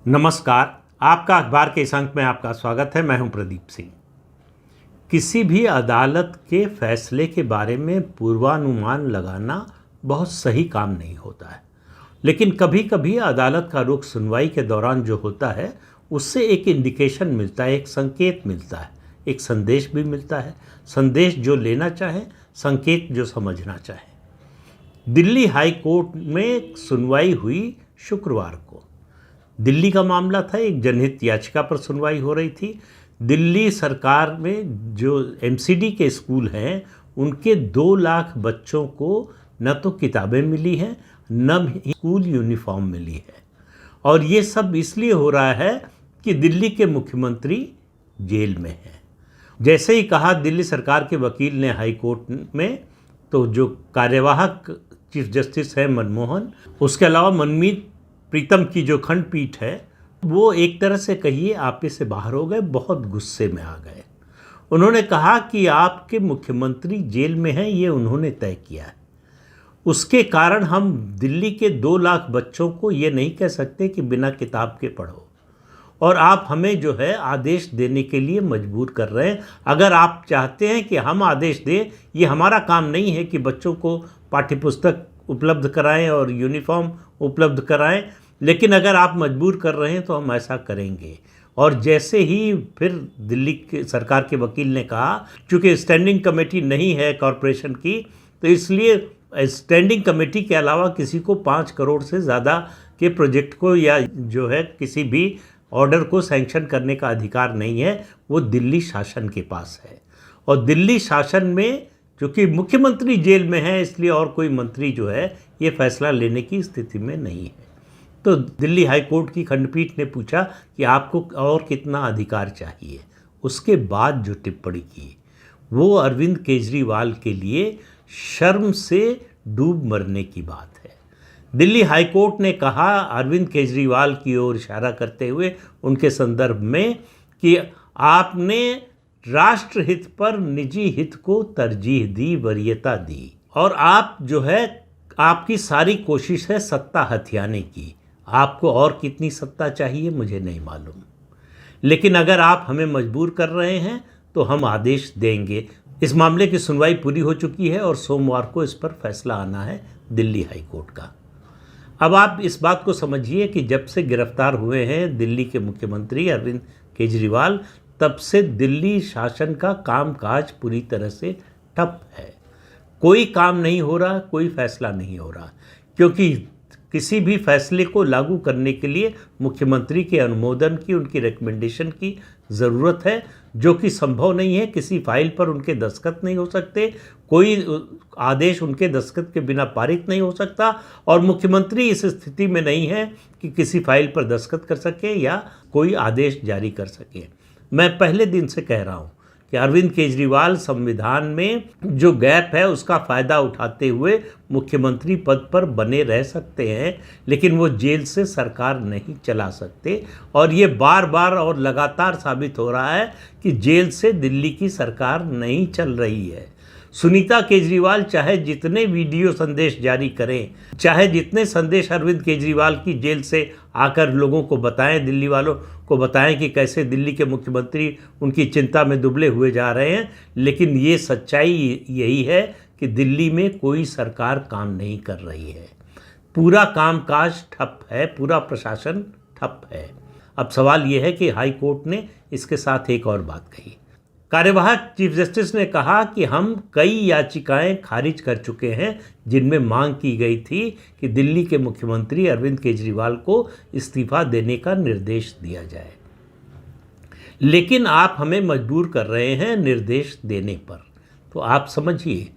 नमस्कार। आपका अखबार के इस अंक में आपका स्वागत है। मैं हूं प्रदीप सिंह। किसी भी अदालत के फैसले के बारे में पूर्वानुमान लगाना बहुत सही काम नहीं होता है, लेकिन कभी कभी अदालत का रुख सुनवाई के दौरान जो होता है उससे एक इंडिकेशन मिलता है, एक संकेत मिलता है, एक संदेश भी मिलता है। संदेश जो लेना चाहे, संकेत जो समझना चाहे। दिल्ली हाई कोर्ट में सुनवाई हुई शुक्रवार को। दिल्ली का मामला था, एक जनहित याचिका पर सुनवाई हो रही थी। दिल्ली सरकार में जो एमसीडी के स्कूल हैं उनके 2 लाख बच्चों को न तो किताबें मिली हैं, न ही स्कूल यूनिफॉर्म मिली है। और ये सब इसलिए हो रहा है कि दिल्ली के मुख्यमंत्री जेल में हैं। जैसे ही कहा दिल्ली सरकार के वकील ने हाई कोर्ट में, तो जो कार्यवाहक चीफ जस्टिस है मनमोहन, उसके अलावा मनमीत प्रीतम की जो खंडपीठ है, वो एक तरह से कहिए आपे से बाहर हो गए, बहुत गुस्से में आ गए। उन्होंने कहा कि आपके मुख्यमंत्री जेल में हैं, ये उन्होंने तय किया है। उसके कारण हम दिल्ली के 2 लाख बच्चों को ये नहीं कह सकते कि बिना किताब के पढ़ो, और आप हमें जो है आदेश देने के लिए मजबूर कर रहे हैं। अगर आप चाहते हैं कि हम आदेश दें, ये हमारा काम नहीं है कि बच्चों को पाठ्यपुस्तक उपलब्ध कराएं और यूनिफॉर्म उपलब्ध कराएं, लेकिन अगर आप मजबूर कर रहे हैं तो हम ऐसा करेंगे। और जैसे ही फिर दिल्ली के सरकार के वकील ने कहा, चूँकि स्टैंडिंग कमेटी नहीं है कॉरपोरेशन की, तो इसलिए स्टैंडिंग कमेटी के अलावा किसी को 5 करोड़ से ज़्यादा के प्रोजेक्ट को या जो है किसी भी ऑर्डर को सैंक्शन करने का अधिकार नहीं है, वो दिल्ली शासन के पास है। और दिल्ली शासन में क्योंकि मुख्यमंत्री जेल में है, इसलिए और कोई मंत्री जो है ये फैसला लेने की स्थिति में नहीं है। तो दिल्ली हाई कोर्ट की खंडपीठ ने पूछा कि आपको और कितना अधिकार चाहिए। उसके बाद जो टिप्पणी की वो अरविंद केजरीवाल के लिए शर्म से डूब मरने की बात है। दिल्ली हाई कोर्ट ने कहा अरविंद केजरीवाल की ओर इशारा करते हुए उनके संदर्भ में कि आपने राष्ट्रहित पर निजी हित को तरजीह दी, वरीयता दी, और आप जो है आपकी सारी कोशिश है सत्ता हथियाने की। आपको और कितनी सत्ता चाहिए मुझे नहीं मालूम, लेकिन अगर आप हमें मजबूर कर रहे हैं तो हम आदेश देंगे। इस मामले की सुनवाई पूरी हो चुकी है और सोमवार को इस पर फैसला आना है दिल्ली हाई कोर्ट का। अब आप इस बात को समझिए कि जब से गिरफ्तार हुए हैं दिल्ली के मुख्यमंत्री अरविंद केजरीवाल, तब से दिल्ली शासन का कामकाज पूरी तरह से ठप है। कोई काम नहीं हो रहा, कोई फैसला नहीं हो रहा, क्योंकि किसी भी फैसले को लागू करने के लिए मुख्यमंत्री के अनुमोदन की, उनकी रिकमेंडेशन की ज़रूरत है, जो कि संभव नहीं है। किसी फाइल पर उनके दस्तखत नहीं हो सकते, कोई आदेश उनके दस्तखत के बिना पारित नहीं हो सकता, और मुख्यमंत्री इस स्थिति में नहीं है कि किसी फाइल पर दस्तखत कर सके या कोई आदेश जारी कर सके। मैं पहले दिन से कह रहा हूँ कि अरविंद केजरीवाल संविधान में जो गैप है उसका फ़ायदा उठाते हुए मुख्यमंत्री पद पर बने रह सकते हैं, लेकिन वो जेल से सरकार नहीं चला सकते। और ये बार बार और लगातार साबित हो रहा है कि जेल से दिल्ली की सरकार नहीं चल रही है। सुनीता केजरीवाल चाहे जितने वीडियो संदेश जारी करें, चाहे जितने संदेश अरविंद केजरीवाल की जेल से आकर लोगों को बताएं, दिल्ली वालों को बताएं कि कैसे दिल्ली के मुख्यमंत्री उनकी चिंता में दुबले हुए जा रहे हैं, लेकिन ये सच्चाई यही है कि दिल्ली में कोई सरकार काम नहीं कर रही है। पूरा कामकाज ठप है, पूरा प्रशासन ठप है। अब सवाल ये है कि हाई कोर्ट ने इसके साथ एक और बात कही। कार्यवाहक चीफ जस्टिस ने कहा कि हम कई याचिकाएं खारिज कर चुके हैं जिनमें मांग की गई थी कि दिल्ली के मुख्यमंत्री अरविंद केजरीवाल को इस्तीफा देने का निर्देश दिया जाए, लेकिन आप हमें मजबूर कर रहे हैं निर्देश देने पर। तो आप समझिए,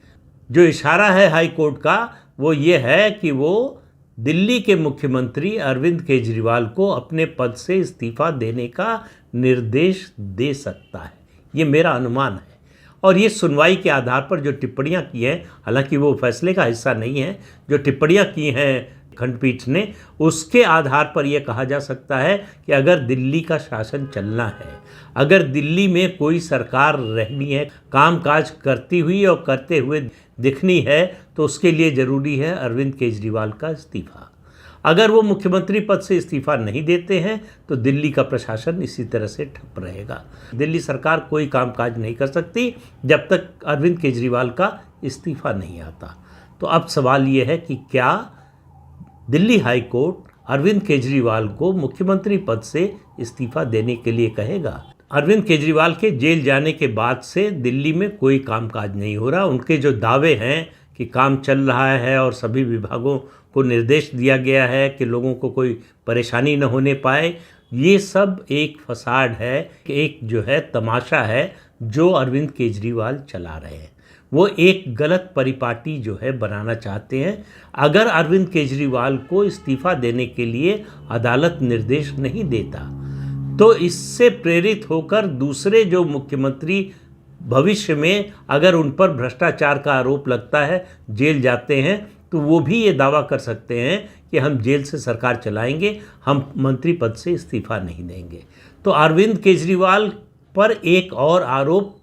जो इशारा है हाई कोर्ट का वो ये है कि वो दिल्ली के मुख्यमंत्री अरविंद केजरीवाल को अपने पद से इस्तीफा देने का निर्देश दे सकता है। ये मेरा अनुमान है, और ये सुनवाई के आधार पर जो टिप्पणियां की हैं, हालांकि वो फैसले का हिस्सा नहीं है, जो टिप्पणियां की हैं खंडपीठ ने, उसके आधार पर यह कहा जा सकता है कि अगर दिल्ली का शासन चलना है, अगर दिल्ली में कोई सरकार रहनी है, कामकाज करती हुई और करते हुए दिखनी है, तो उसके लिए ज़रूरी है अरविंद केजरीवाल का इस्तीफा। अगर वो मुख्यमंत्री पद से इस्तीफा नहीं देते हैं तो दिल्ली का प्रशासन इसी तरह से ठप रहेगा। दिल्ली सरकार कोई कामकाज नहीं कर सकती जब तक अरविंद केजरीवाल का इस्तीफा नहीं आता। तो अब सवाल ये है कि क्या दिल्ली हाई कोर्ट अरविंद केजरीवाल को मुख्यमंत्री पद से इस्तीफा देने के लिए कहेगा? अरविंद केजरीवाल के जेल जाने के बाद से दिल्ली में कोई कामकाज नहीं हो रहा। उनके जो दावे हैं कि काम चल रहा है और सभी विभागों को निर्देश दिया गया है कि लोगों को कोई परेशानी न होने पाए, ये सब एक फसाड है, एक जो है तमाशा है जो अरविंद केजरीवाल चला रहे हैं। वो एक गलत परिपाटी जो है बनाना चाहते हैं। अगर अरविंद केजरीवाल को इस्तीफा देने के लिए अदालत निर्देश नहीं देता तो इससे प्रेरित होकर दूसरे जो मुख्यमंत्री भविष्य में अगर उन पर भ्रष्टाचार का आरोप लगता है, जेल जाते हैं, तो वो भी ये दावा कर सकते हैं कि हम जेल से सरकार चलाएंगे, हम मंत्री पद से इस्तीफा नहीं देंगे। तो अरविंद केजरीवाल पर एक और आरोप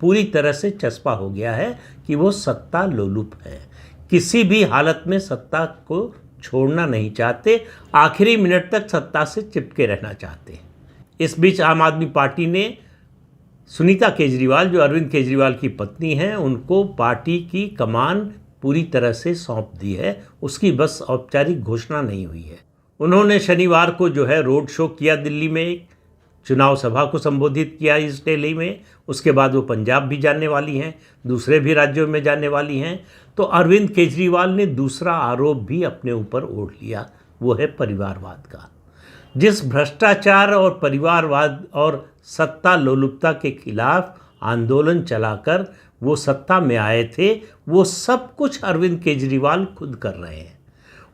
पूरी तरह से चस्पा हो गया है कि वो सत्ता लोलुप है, किसी भी हालत में सत्ता को छोड़ना नहीं चाहते, आखिरी मिनट तक सत्ता से चिपके रहना चाहते हैं। इस बीच आम आदमी पार्टी ने सुनीता केजरीवाल, जो अरविंद केजरीवाल की पत्नी हैं, उनको पार्टी की कमान पूरी तरह से सौंप दी है। उसकी बस औपचारिक घोषणा नहीं हुई है। उन्होंने शनिवार को जो है रोड शो किया, दिल्ली में एक चुनाव सभा को संबोधित किया इस दिल्ली में। उसके बाद वो पंजाब भी जाने वाली हैं, दूसरे भी राज्यों में जाने वाली हैं। तो अरविंद केजरीवाल ने दूसरा आरोप भी अपने ऊपर ओढ़ लिया, वो है परिवारवाद का। जिस भ्रष्टाचार और परिवारवाद और सत्ता लोलुपता के खिलाफ आंदोलन चलाकर वो सत्ता में आए थे, वो सब कुछ अरविंद केजरीवाल खुद कर रहे हैं।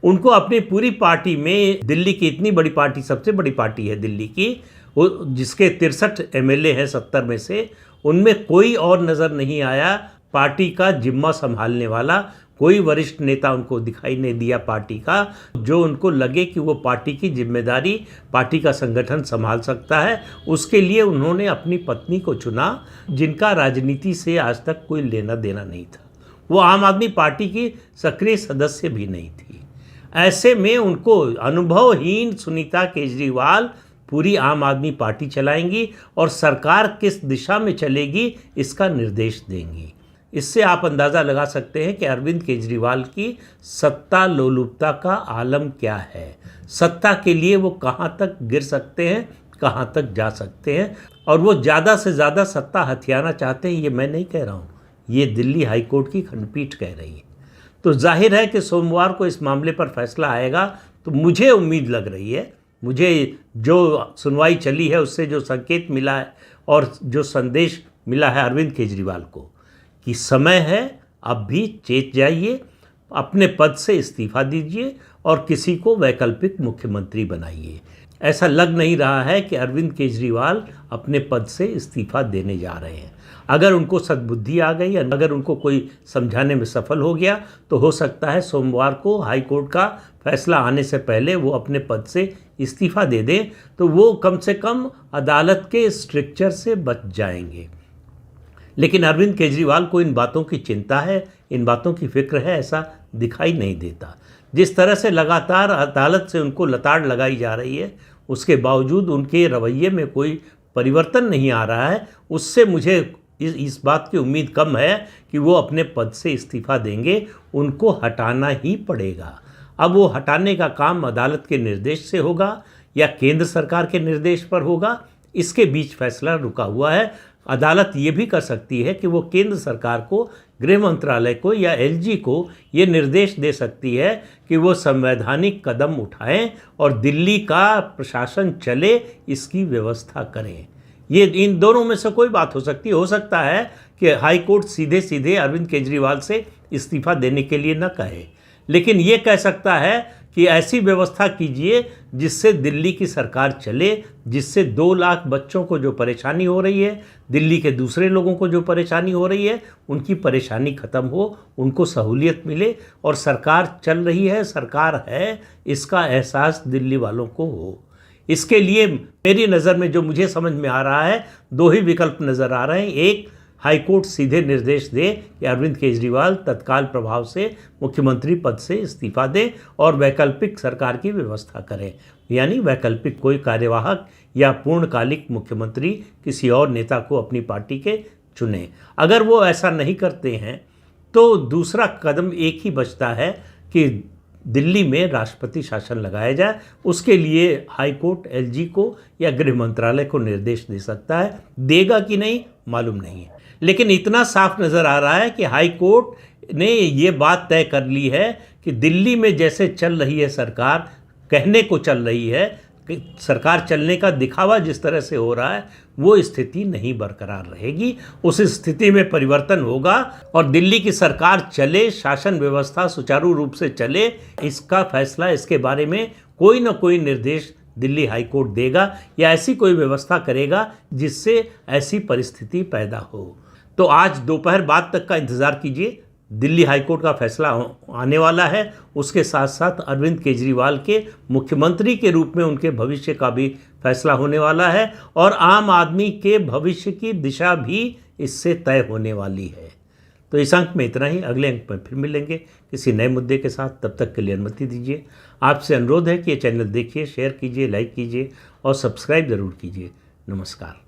उनको अपनी पूरी पार्टी में, दिल्ली की इतनी बड़ी पार्टी, सबसे बड़ी पार्टी है दिल्ली की, वो जिसके 63 एमएलए हैं 70 में से, उनमें कोई और नज़र नहीं आया पार्टी का जिम्मा संभालने वाला। कोई वरिष्ठ नेता उनको दिखाई नहीं दिया पार्टी का, जो उनको लगे कि वो पार्टी की जिम्मेदारी, पार्टी का संगठन संभाल सकता है। उसके लिए उन्होंने अपनी पत्नी को चुना, जिनका राजनीति से आज तक कोई लेना देना नहीं था। वो आम आदमी पार्टी की सक्रिय सदस्य भी नहीं थी। ऐसे में उनको अनुभवहीन सुनीता केजरीवाल पूरी आम आदमी पार्टी चलाएंगी और सरकार किस दिशा में चलेगी इसका निर्देश देंगी। इससे आप अंदाज़ा लगा सकते हैं कि अरविंद केजरीवाल की सत्ता लोलुपता का आलम क्या है, सत्ता के लिए वो कहाँ तक गिर सकते हैं, कहाँ तक जा सकते हैं। और वो ज़्यादा से ज़्यादा सत्ता हथियाना चाहते हैं, ये मैं नहीं कह रहा हूँ, ये दिल्ली हाई कोर्ट की खंडपीठ कह रही है। तो जाहिर है कि सोमवार को इस मामले पर फैसला आएगा। तो मुझे उम्मीद लग रही है, मुझे जो सुनवाई चली है उससे जो संकेत मिला है और जो संदेश मिला है अरविंद केजरीवाल को, कि समय है, अब भी चेत जाइए, अपने पद से इस्तीफा दीजिए और किसी को वैकल्पिक मुख्यमंत्री बनाइए। ऐसा लग नहीं रहा है कि अरविंद केजरीवाल अपने पद से इस्तीफा देने जा रहे हैं। अगर उनको सद्बुद्धि आ गई, अगर उनको कोई समझाने में सफल हो गया, तो हो सकता है सोमवार को हाई कोर्ट का फैसला आने से पहले वो अपने पद से इस्तीफा दे दें, तो वो कम से कम अदालत के स्ट्रिक्चर से बच जाएंगे। लेकिन अरविंद केजरीवाल को इन बातों की चिंता है, इन बातों की फिक्र है, ऐसा दिखाई नहीं देता। जिस तरह से लगातार अदालत से उनको लताड़ लगाई जा रही है, उसके बावजूद उनके रवैये में कोई परिवर्तन नहीं आ रहा है। उससे मुझे इस बात की उम्मीद कम है कि वो अपने पद से इस्तीफा देंगे, उनको हटाना ही पड़ेगा। अब वो हटाने का काम अदालत के निर्देश से होगा या केंद्र सरकार के निर्देश पर होगा, इसके बीच फैसला रुका हुआ है। अदालत ये भी कर सकती है कि वो केंद्र सरकार को, गृह मंत्रालय को या एलजी को ये निर्देश दे सकती है कि वो संवैधानिक कदम उठाएं और दिल्ली का प्रशासन चले, इसकी व्यवस्था करें। ये इन दोनों में से कोई बात हो सकती है। हो सकता है कि हाई कोर्ट सीधे सीधे अरविंद केजरीवाल से इस्तीफा देने के लिए न कहे, लेकिन ये कह सकता है कि ऐसी व्यवस्था कीजिए जिससे दिल्ली की सरकार चले, जिससे 2 लाख बच्चों को जो परेशानी हो रही है, दिल्ली के दूसरे लोगों को जो परेशानी हो रही है, उनकी परेशानी ख़त्म हो, उनको सहूलियत मिले और सरकार चल रही है, सरकार है, इसका एहसास दिल्ली वालों को हो। इसके लिए मेरी नज़र में जो मुझे समझ में आ रहा है, 2 ही विकल्प नज़र आ रहे हैं। एक, हाईकोर्ट सीधे निर्देश दे कि अरविंद केजरीवाल तत्काल प्रभाव से मुख्यमंत्री पद से इस्तीफा दें और वैकल्पिक सरकार की व्यवस्था करें, यानी वैकल्पिक कोई कार्यवाहक या पूर्णकालिक मुख्यमंत्री किसी और नेता को अपनी पार्टी के चुने। अगर वो ऐसा नहीं करते हैं तो दूसरा कदम एक ही बचता है कि दिल्ली में राष्ट्रपति शासन लगाया जाए। उसके लिए हाईकोर्ट एलजी को या गृह मंत्रालय को निर्देश दे सकता है, देगा कि नहीं मालूम नहीं है। लेकिन इतना साफ नज़र आ रहा है कि हाईकोर्ट ने ये बात तय कर ली है कि दिल्ली में जैसे चल रही है सरकार, कहने को चल रही है कि सरकार चलने का दिखावा जिस तरह से हो रहा है, वो स्थिति नहीं बरकरार रहेगी। उस स्थिति में परिवर्तन होगा और दिल्ली की सरकार चले, शासन व्यवस्था सुचारू रूप से चले, इसका फैसला, इसके बारे में कोई ना कोई निर्देश दिल्ली हाईकोर्ट देगा या ऐसी कोई व्यवस्था करेगा जिससे ऐसी परिस्थिति पैदा हो। तो आज दोपहर बाद तक का इंतज़ार कीजिए, दिल्ली हाईकोर्ट का फैसला आने वाला है। उसके साथ साथ अरविंद केजरीवाल के मुख्यमंत्री के रूप में उनके भविष्य का भी फैसला होने वाला है और आम आदमी के भविष्य की दिशा भी इससे तय होने वाली है। तो इस अंक में इतना ही, अगले अंक में फिर मिलेंगे किसी नए मुद्दे के साथ। तब तक के लिए अनुमति दीजिए। आपसे अनुरोध है कि ये चैनल देखिए, शेयर कीजिए, लाइक कीजिए और सब्सक्राइब ज़रूर कीजिए। नमस्कार।